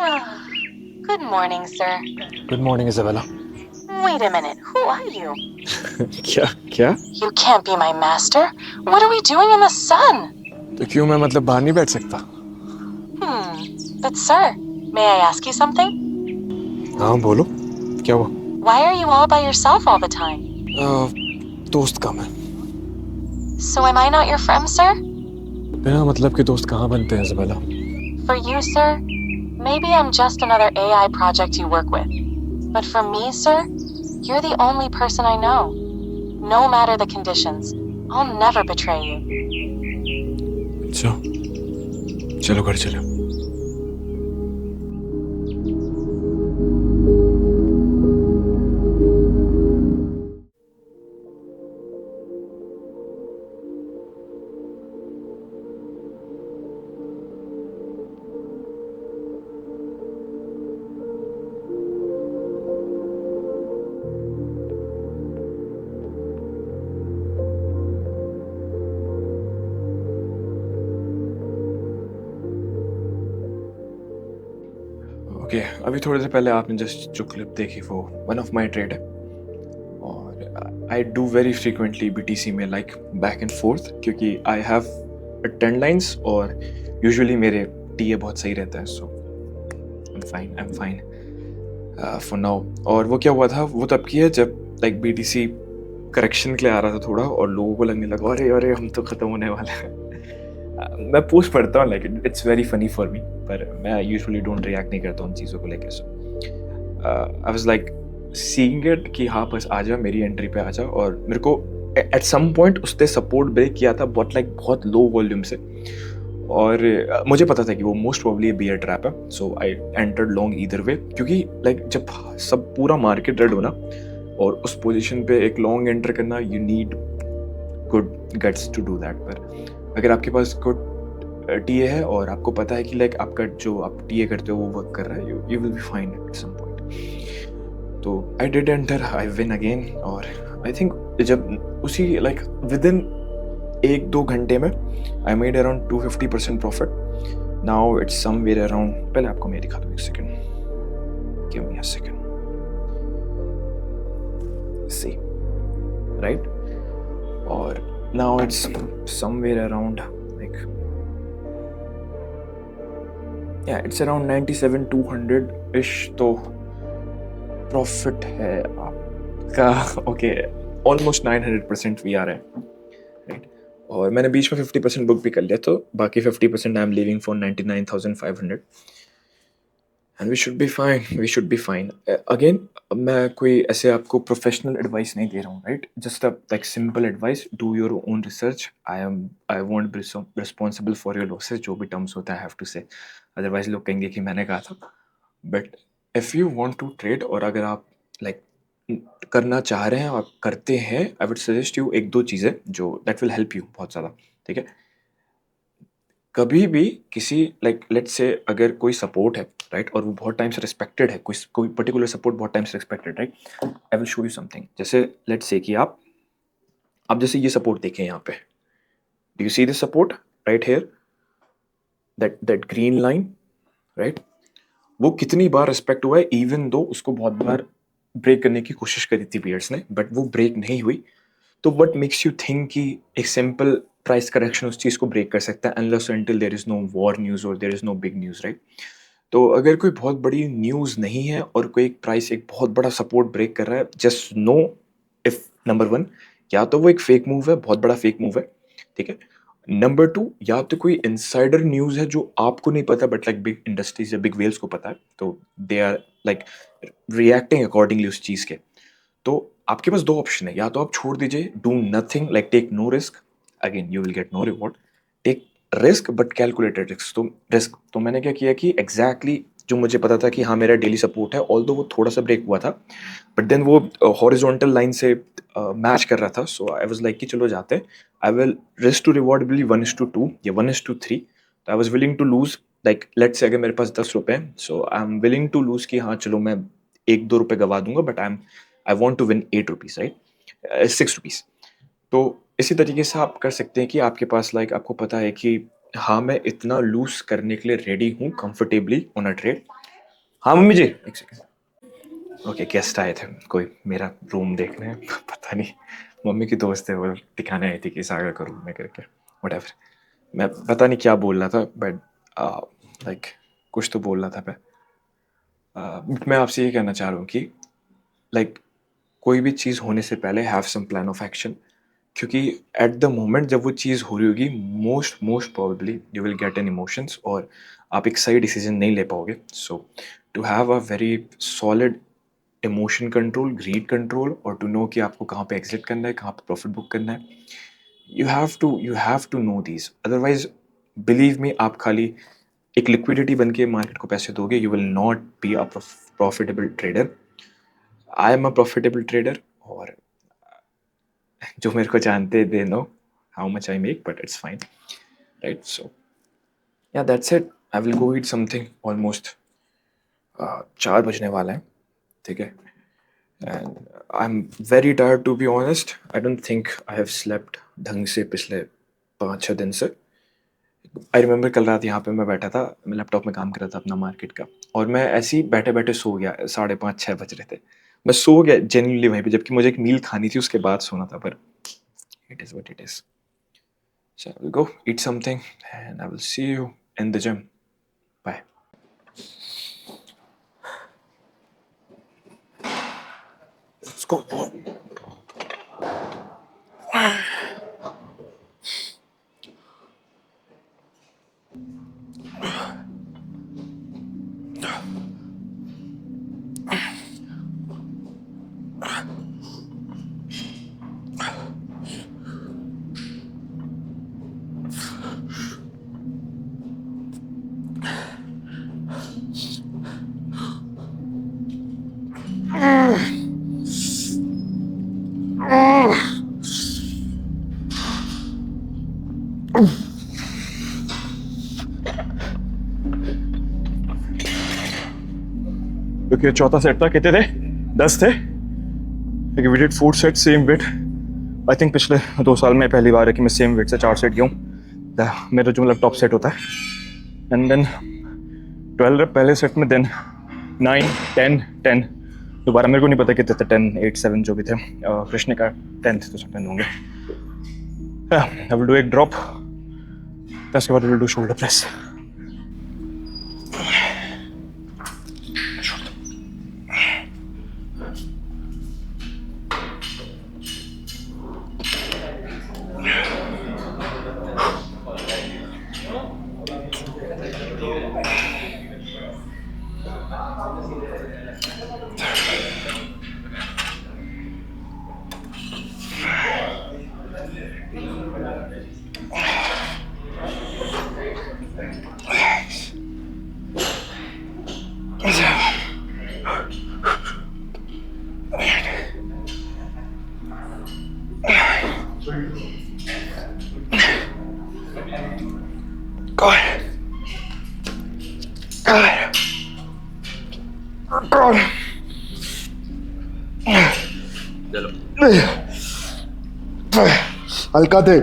Good morning, sir. Good morning, Isabella. Wait a minute. Who are you? क्या? You can't be my master. What are we doing in the sun? तो क्यों मैं मतलब बाहर नहीं बैठ सकता? But sir, may I ask you something? हाँ बोलो, क्या हुआ? Why are you all by yourself all the time? दोस्त कम है। So am I not your friend, sir? बिना मतलब के दोस्त कहाँ बनते हैं, Isabella? For you, sir, maybe I'm just another AI project you work with. But for me, sir, you're the only person I know. No matter the conditions, I'll never betray you. अच्छा, चलो घर चलो। Okay, अभी थोड़ी देर पहले आपने just जो clip देखी वो वन ऑफ माई ट्रेड है और I do very frequently BTC में लाइक बैक एंड फोर्थ क्योंकि आई हैव 10 लाइन्स और यूजुअली मेरे टीए बहुत सही रहता है, so I am fine for now. और वो क्या हुआ था, वो तब की है जब लाइक BTC करेक्शन के लिए आ रहा था थोड़ा और लोगों को लगने लगा अरे अरे हम तो ख़त्म होने वाले हैं। मैं पोस्ट पढ़ता हूँ, like it's very funny for me, पर मैं यूजुअली डोंट रिएक्ट नहीं करता उन चीज़ों को लेकर। So I was like seeing it कि हाँ बस आ जा, मेरी एंट्री पे आ जा। और मेरे को एट सम पॉइंट उसने सपोर्ट ब्रेक किया था बहुत लो वॉल्यूम से और मुझे पता था कि वो मोस्ट प्रोबेबली बियर ट्रैप है, so I entered long either way क्योंकि लाइक जब सब पूरा मार्केट रेड होना और उस पोजीशन पे एक लॉन्ग एंटर करना, you need good guts to do that. पर अगर आपके पास गुड टीए है और आपको पता है कि लाइक आपका जो आप टीए करते हो वो वर्क कर रहा है, you will be fine at some point. तो I did enter, I win again और आई थिंक जब उसी लाइक विद इन 1-2 घंटे में I made around 250% profit. Now it's somewhere around, पहले आपको मैं दिखा दूँ, एक second, give me a second, see right. और now it's somewhere around like yeah it's around 97-200 ish, तो प्रॉफिट है आपका ओके ऑलमोस्ट 900% वी आर है राइट। और मैंने बीच में 50% बुक भी कर लिया, तो बाकी 50% I am leaving for 99,500 and we should be fine again. मैं कोई ऐसे आपको प्रोफेशनल एडवाइस नहीं दे रहा हूँ right, just a like simple advice, do your own research. I want be responsible for your losses, जो भी टर्म्स होता है हैव टू से, अदरवाइज लोग कहेंगे कि मैंने कहा था। But if you want to trade और अगर आप लाइक करना चाह रहे हैं और करते हैं, आई वुड सजेस्ट यू 1-2 चीज़ें जो दैट विल हेल्प यू बहुत ज़्यादा, ठीक है। कभी भी किसी लाइक लेट्स से अगर कोई सपोर्ट है राइट और वो बहुत टाइम से रिस्पेक्टेड है, कोई पर्टिकुलर सपोर्ट बहुत टाइम से respected right, I will show you something. जैसे लेट्स से कि आप जैसे ये सपोर्ट देखें यहाँ पे, do you see this support right here, that green line right, वो कितनी बार रिस्पेक्ट हुआ है, इवन दो उसको बहुत बार ब्रेक करने की कोशिश करी थी बियर्स ने, बट वो ब्रेक नहीं हुई। तो व्हाट मेक्स यू थिंक कि एक सिंपल प्राइस करेक्शन उस चीज़ को ब्रेक कर सकता है, unless until there is no war news और there is no big news right. तो अगर कोई बहुत बड़ी न्यूज़ नहीं है और कोई प्राइस एक बहुत बड़ा सपोर्ट ब्रेक कर रहा है, just know if number one, या तो वो एक फेक मूव है, बहुत बड़ा फेक मूव है, ठीक है। नंबर टू, या तो कोई इनसाइडर न्यूज़ है जो आपको नहीं पता बट लाइक बिग इंडस्ट्रीज या बिग वेल्स को पता है, तो they are like reacting accordingly उस चीज़ के। तो आपके पास दो ऑप्शन है, या तो आप छोड़ दीजिए, do nothing, like take no risk, again you will get no reward. Take risk but calculated risk. तो मैंने क्या किया कि एग्जैक्टली जो मुझे पता था कि हाँ मेरा डेली सपोर्ट है, ऑल्दो वो थोड़ा सा ब्रेक हुआ था, बट देन वो हॉरिजॉन्टल लाइन से मैच कर रहा था, सो आई वाज लाइक कि चलो जाते हैं। I will risk to reward be like 1:2 या 1:3। तो I was willing to lose, like let's say अगर मेरे पास 10 रुपये हैं, so I am willing to lose कि हाँ चलो मैं 1-2 रुपये गवा दूंगा, but I want to win 8 rupees right, 6 rupees. तो इसी तरीके से आप कर सकते हैं कि आपके पास लाइक आपको पता है कि हाँ मैं इतना लूज करने के लिए रेडी हूँ कंफर्टेबली ऑन अ ट्रेड, हाँ मम्मी जी, एक सेकंड। ओके, गेस्ट आए थे, कोई मेरा रूम देखने पता नहीं, मम्मी की दोस्त है, वो दिखाने आई थी कि सागर का रूम में करके, व्हाटएवर। मैं पता नहीं क्या बोल रहा था, बट लाइक कुछ तो बोल रहा था मैं। मैं आपसे ये कहना चाह रहा हूँ कि लाइक कोई भी चीज़ होने से पहले have some plan of action, क्योंकि एट द मोमेंट जब वो चीज़ हो रही होगी, most probably you will get an emotions और आप एक सही डिसीजन नहीं ले पाओगे। So to have a very solid emotion control, greed control, और टू नो कि आपको कहाँ पे एग्जिट करना है, कहाँ पे प्रॉफिट बुक करना है, you have to know these. Otherwise believe me, आप खाली एक लिक्विडिटी बन के मार्केट को पैसे दोगे, you will not be a profitable trader. I am a profitable trader, और जो मेरे को जानते they know how much I make, but it's fine, right? So yeah that's it. I will go eat something, almost 4 बजने वाला है, ठीक है? And I am very tired to be honest. I don't think I have slept ढंग से पिछले 5-6 दिन से। आई रिमेंबर कल रात यहाँ पे मैं बैठा था, मैं लैपटॉप में काम कर रहा था अपना मार्केट का, और मैं ऐसे ही बैठे बैठे सो गया। 5:30-6 बज रहे थे, मैं सो गया जेन्युइनली वहीं पे, जबकि मुझे एक मील खानी थी, उसके बाद सोना था। पर it is what it is. So I will go eat something and I will see you in the gym. Bye. Let's go. क्योंकि चौथा सेट था, कितने थे? 10 थे। लेकिन we did 4 set same weight. I think पिछले 2 साल में पहली बार है कि मैं सेम वेट से 4 सेट गया हूँ। मेरा जो मतलब टॉप सेट होता है, एंड देन 12 रेप पहले सेट में, देन 9, 10, 10 दोबारा। मेरे को नहीं पता कितने थे, 10, 8, 7 जो भी थे। कृष्ण का 10 तो 10 होंगे। आई विल डू एक ड्रॉप, उसके बाद विल डू शोल्डर प्रेस। हल्का थे।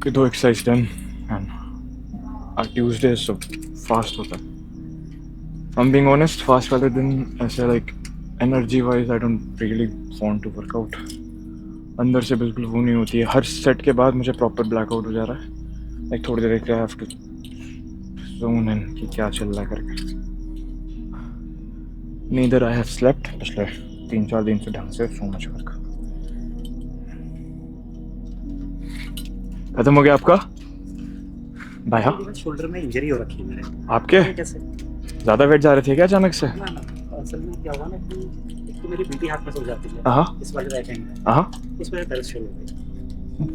कि 2 एक्सरसाइज डन, एंड आज ट्यूसडे सो फास्ट होता है। I am being honest, fast वाले दिन ऐसे like energy wise I don't really want to workout. अंदर से बिल्कुल वो नहीं होती है। हर सेट के बाद मुझे प्रॉपर ब्लैकआउट हो जा रहा है। लाइक थोड़ी देर के आई हैव टू ज़ोन इन कि क्या चल रहा है करके। नीदर आई हैव स्लेप्ट पिछले 3-4 दिन से ढंग से, सो मच वर्क। खत्म हो गया आपका? भाई हाँ, शोल्डर में इंजरी हो रखी है मेरे। आपके कैसे? ज़्यादा वेट जा रहे थे क्या अचानक से? ना ना, असल में क्या हुआ ना कि एक तो मेरी बेटी हाथ में सो जाती है, हाँ इस वाले राइट हैंड में, हाँ, उस वजह से दर्द शुरू हो गई।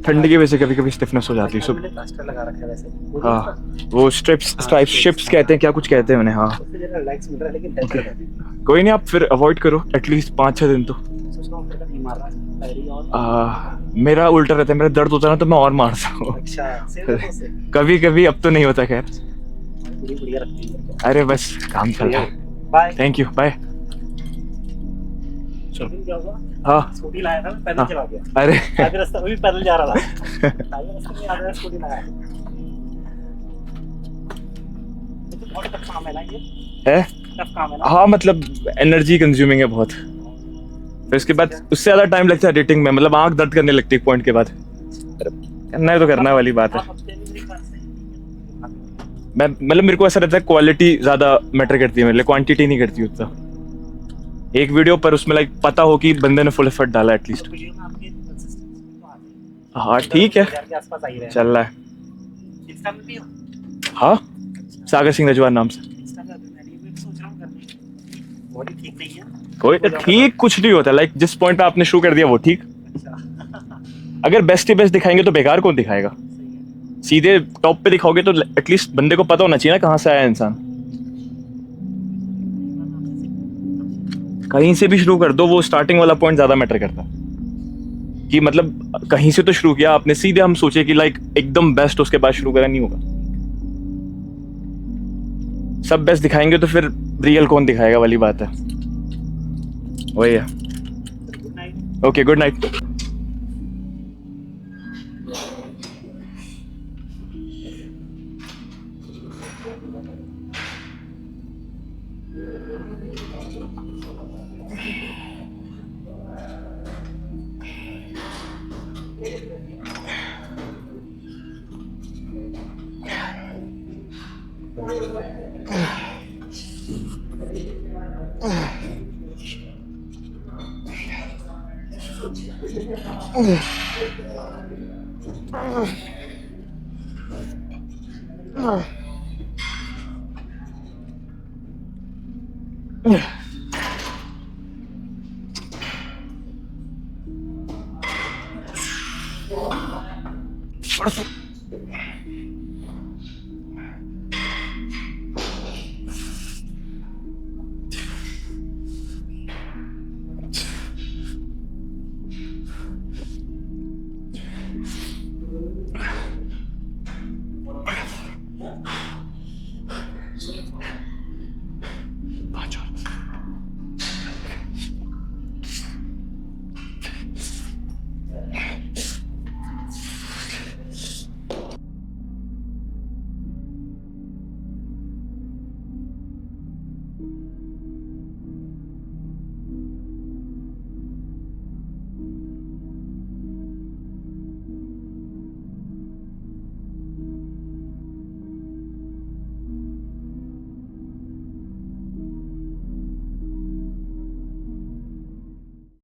ठंड की वजह से कभी कभी स्टिफनेस हो जाती है। सो मैंने प्लास्टर लगा रखा है वैसे। हाँ, वो स्ट्राइप शिप्स कहते हैं, क्या कुछ कहते हैं मैंने। हाँ, उससे जरा रिलैक्स मिल रहा है, लेकिन दर्द रहती है। कोई नहीं, आप फिर अवॉइड करो एटलीस्ट 5-6 दिन तो। सोच रहा हूँ फिर कभी मार रहा है पैरी और मेरा उल्टा रहता है, मेरा दर्द होता है ना तो मैं और मारता हूँ। अच्छा सेम से कभी कभी, अब तो नहीं होता खैर। पूरी बढ़िया रखती है। अरे बस काम चल रहा है। बाय। Thank you, bye. क्या हुआ? हाँ, स्कूटी लाया था, मैं पैदल हाँ। चला गया। अरे आधे रास्ते में भी पैदल जा रहा था। आधे रास्ते में स्कूटी लगाया। बहुत टफ काम है ना ये, है। टफ काम है ना। हाँ मतलब एनर्जी कंज्यूमिंग है बहुत, फिर उसके बाद उससे ज़्यादा टाइम लगता है एडिटिंग में, मतलब आंख दर्द करने लगती है पॉइंट के बाद। करना है तो करना वाली बात है। आप हफ्ते में मेरे ख्याल से मैं मतलब मेरे को ऐसा रहता है क्वालिटी ज़्यादा मैटर करती है मेरे लिए, क्वांटिटी नहीं करती उतना। एक वीडियो पर उसमें लाइक पता हो कि बंदे ने फुल एफर्ट डाला एटलीस्ट। वीडियो में आपके कंसिस्टेंसी तो आ जाएगी। हाँ ठीक है, 1000 के आसपास आई रहे चल रहा है। इंस्टा में भी हो? हाँ, सागर सिंह रजवान नाम से। इंस्टा पे अभी मैंने भी सोच रहा हूँ करने की। वो भी ठीक नहीं है। कोई ठीक कुछ नहीं होता, लाइक जिस पॉइंट पे आपने शुरू कर दिया वो ठीक। अच्छा अगर बेस्ट ही बेस्ट दिखाएंगे तो बेकार कौन दिखाएगा। सही है। सीधे टॉप पे दिखाओगे तो एटलीस्ट बंदे को पता होना चाहिए ना कहाँ से आया इंसान। कहीं से भी शुरू कर दो, वो स्टार्टिंग वाला पॉइंट ज्यादा मैटर करता है कि मतलब कहीं से तो शुरू किया आपने, सीधे हम सोचे कि लाइक एकदम बेस्ट उसके बाद शुरू करा, नहीं होगा। सब बेस्ट दिखाएंगे तो फिर रियल कौन दिखाएगा वाली बात है। वही है। Good night. Okay, good night.